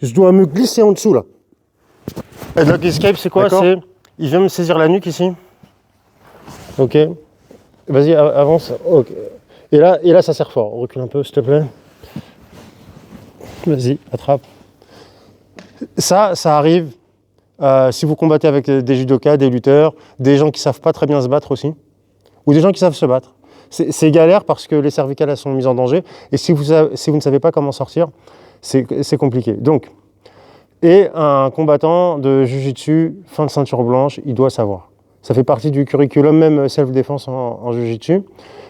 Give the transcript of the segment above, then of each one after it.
je dois me glisser en dessous là. Headlock escape, c'est quoi? C'est, il vient me saisir la nuque ici. Ok. Vas-y, avance. Ok. Et là, ça serre fort. Recule un peu, s'il te plaît. Vas-y, attrape. Ça arrive si vous combattez avec des judokas, des lutteurs, des gens qui savent pas très bien se battre aussi, ou des gens qui savent se battre. C'est galère parce que les cervicales elles sont mises en danger. Et si vous ne savez pas comment sortir, c'est compliqué. Donc, et un combattant de Jiu-Jitsu, fin de ceinture blanche, il doit savoir. Ça fait partie du curriculum même self-défense en Jiu-Jitsu.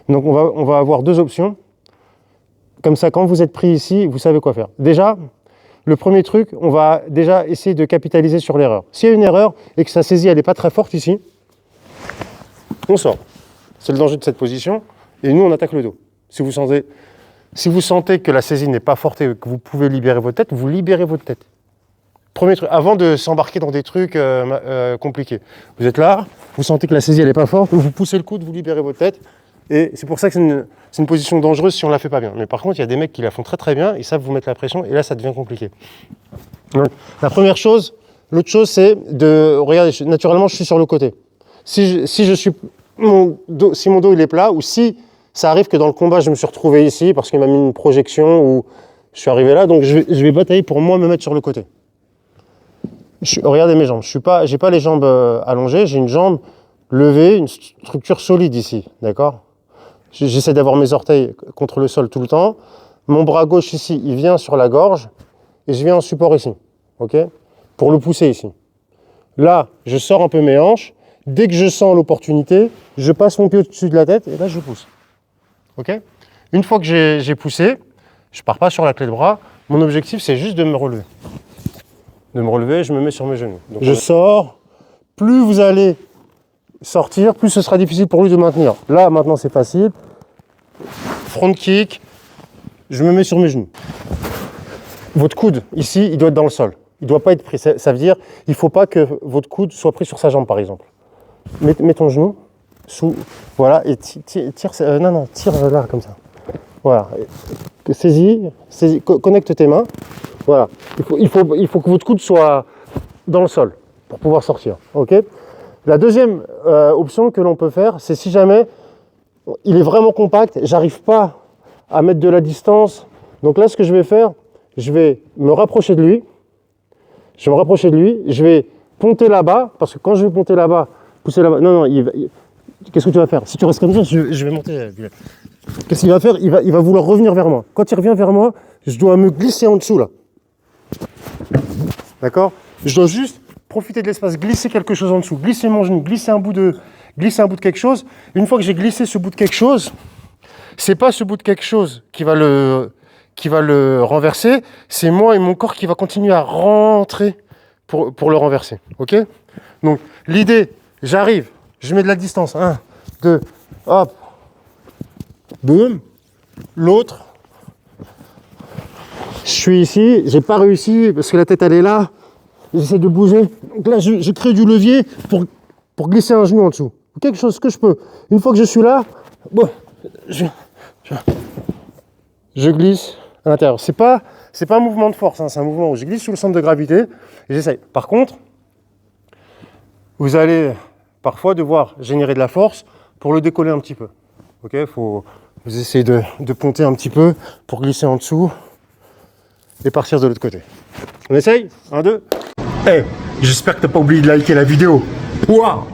Donc on va avoir deux options. Comme ça, quand vous êtes pris ici, vous savez quoi faire. Déjà, le premier truc, on va déjà essayer de capitaliser sur l'erreur. S'il y a une erreur et que sa saisie elle n'est pas très forte ici, on sort. C'est le danger de cette position. Et nous, on attaque le dos. Si vous sentez que la saisie n'est pas forte et que vous pouvez libérer votre tête, vous libérez votre tête. Premier truc, avant de s'embarquer dans des trucs compliqués. Vous êtes là, vous sentez que la saisie elle n'est pas forte, vous poussez le coude, vous libérez votre tête. Et c'est pour ça que c'est une position dangereuse si on ne la fait pas bien. Mais par contre, il y a des mecs qui la font très très bien, ils savent vous mettre la pression, et là ça devient compliqué. Donc, la première chose, l'autre chose c'est de, regardez, naturellement je suis sur le côté. Si mon dos il est plat, ou si ça arrive que dans le combat je me suis retrouvé ici parce qu'il m'a mis une projection, ou je suis arrivé là, donc je vais batailler pour moi me mettre sur le côté. Regardez mes jambes, j'ai pas les jambes allongées, j'ai une jambe levée, une structure solide ici, d'accord? J'essaie d'avoir mes orteils contre le sol tout le temps. Mon bras gauche ici, il vient sur la gorge et je viens en support ici, ok? Pour le pousser ici. Là, je sors un peu mes hanches. Dès que je sens l'opportunité, je passe mon pied au-dessus de la tête et là, je pousse, ok? Une fois que j'ai poussé, je pars pas sur la clé de bras. Mon objectif, c'est juste de me relever. Je me mets sur mes genoux. Donc, je sors. Plus vous allez sortir, plus ce sera difficile pour lui de maintenir. Là, maintenant, c'est facile. Front kick. Je me mets sur mes genoux. Votre coude, ici, il doit être dans le sol. Il ne doit pas être pris. Ça veut dire il ne faut pas que votre coude soit pris sur sa jambe, par exemple. Mets ton genou sous. Voilà. Et tire là, comme ça. Voilà. Saisis, connecte tes mains. Voilà. Il faut que votre coude soit dans le sol pour pouvoir sortir. Ok. La deuxième option que l'on peut faire, c'est si jamais il est vraiment compact, j'arrive pas à mettre de la distance. Donc là, ce que je vais faire, je vais me rapprocher de lui. Je vais ponter là-bas, parce que quand je vais ponter là-bas, pousser là-bas. Non, qu'est-ce que tu vas faire? Si tu restes comme ça, je vais monter. Qu'est-ce qu'il va faire? Il va vouloir revenir vers moi. Quand il revient vers moi, je dois me glisser en dessous là. D'accord? Je dois juste profiter de l'espace, glisser quelque chose en dessous, glisser mon genou, glisser un bout de quelque chose. Une fois que j'ai glissé ce bout de quelque chose, c'est pas ce bout de quelque chose qui va le renverser, c'est moi et mon corps qui va continuer à rentrer pour le renverser. Ok? Donc l'idée, j'arrive, je mets de la distance, 1, 2, hop, boum, l'autre. Je suis ici, j'ai pas réussi parce que la tête elle est là. J'essaie de bouger. Donc là, je crée du levier pour glisser un genou en dessous. Quelque chose que je peux. Une fois que je suis là, bon, je glisse à l'intérieur. C'est pas un mouvement de force, hein, c'est un mouvement où je glisse sous le centre de gravité et j'essaye. Par contre, vous allez parfois devoir générer de la force pour le décoller un petit peu. Ok, vous essayez de ponter un petit peu pour glisser en dessous et partir de l'autre côté. On essaye? 1, 2. Hey, j'espère que t'as pas oublié de liker la vidéo. Ouah!